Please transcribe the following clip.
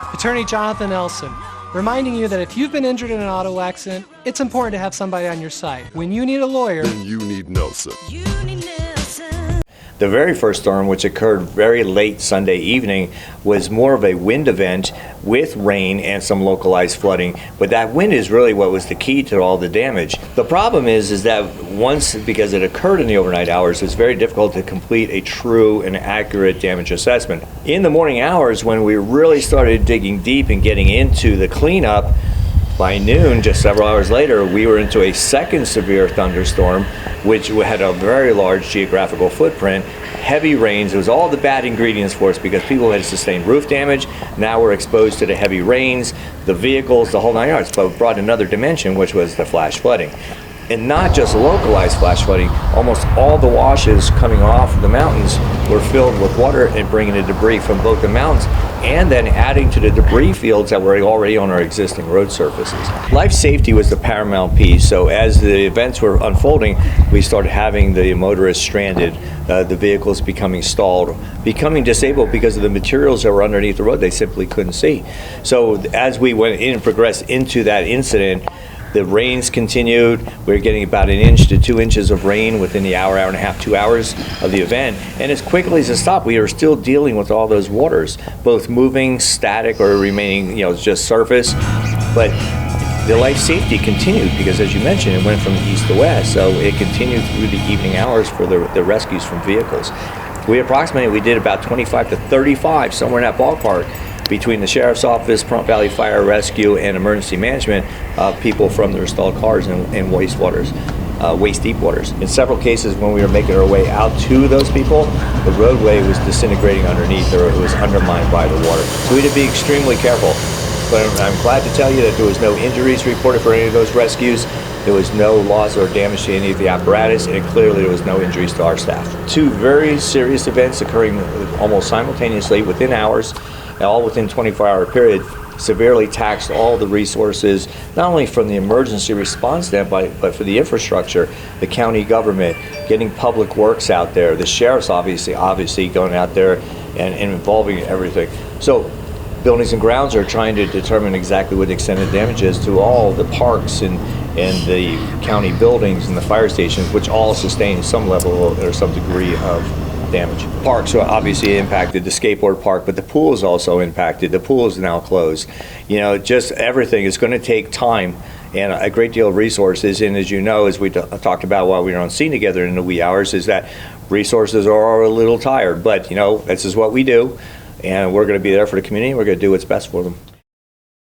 Attorney Jonathan Elson, reminding you that if you've been injured in an auto accident, it's important to have somebody on your side. When you need a lawyer, then you need Nelson. The very first storm, which occurred very late Sunday evening, was more of a wind event with rain and some localized flooding. But that wind is really what was the key to all the damage. The problem is that once, because it occurred in the overnight hours, it's very difficult to complete a true and accurate damage assessment. In the morning hours, when we really started digging deep and getting into the cleanup, by noon, just several hours later, we were into a second severe thunderstorm, which had a very large geographical footprint, heavy rains. It was all the bad ingredients for us because people had sustained roof damage. Now we're exposed to the heavy rains, the vehicles, the whole nine yards, but brought another dimension, which was the flash flooding. And not just localized flash flooding, almost all the washes coming off the mountains were filled with water and bringing the debris from both the mountains and then adding to the debris fields that were already on our existing road surfaces. Life safety was the paramount piece, so as the events were unfolding, we started having the motorists stranded, the vehicles becoming stalled, becoming disabled because of the materials that were underneath the road they simply couldn't see. So as we went in and progressed into that incident, the rains continued. We were getting about 1 inch to 2 inches of rain within the hour and a half, 2 hours of the event. And as quickly as it stopped, we were still dealing with all those waters, both moving, static, or remaining, just surface. But the life safety continued because, as you mentioned, it went from east to west. So it continued through the evening hours for the rescues from vehicles. We did about 25 to 35, somewhere in that ballpark, between the Sheriff's Office, Pahrump Valley Fire Rescue, and Emergency Management, people from their stalled cars and waste deep waters. In several cases, when we were making our way out to those people, the roadway was disintegrating underneath, or it was undermined by the water. So we had to be extremely careful. But I'm glad to tell you that there was no injuries reported for any of those rescues. There was no loss or damage to any of the apparatus, and clearly there was no injuries to our staff. Two very serious events occurring almost simultaneously within hours, all within 24-hour period, severely taxed all the resources, not only from the emergency response standpoint, but for the infrastructure, the county government, getting public works out there, the sheriff's obviously going out there and involving everything. So buildings and grounds are trying to determine exactly what the extent of damage is to all the parks and the county buildings and the fire stations, which all sustain some level or some degree of damage. Parks are obviously impacted, the skateboard park, but the pool is also impacted. The pool is now closed. Just everything is going to take time and a great deal of resources. And as you know, as we talked about while we were on scene together in the wee hours, is that resources are a little tired. But, this is what we do, and we're going to be there for the community. We're going to do what's best for them.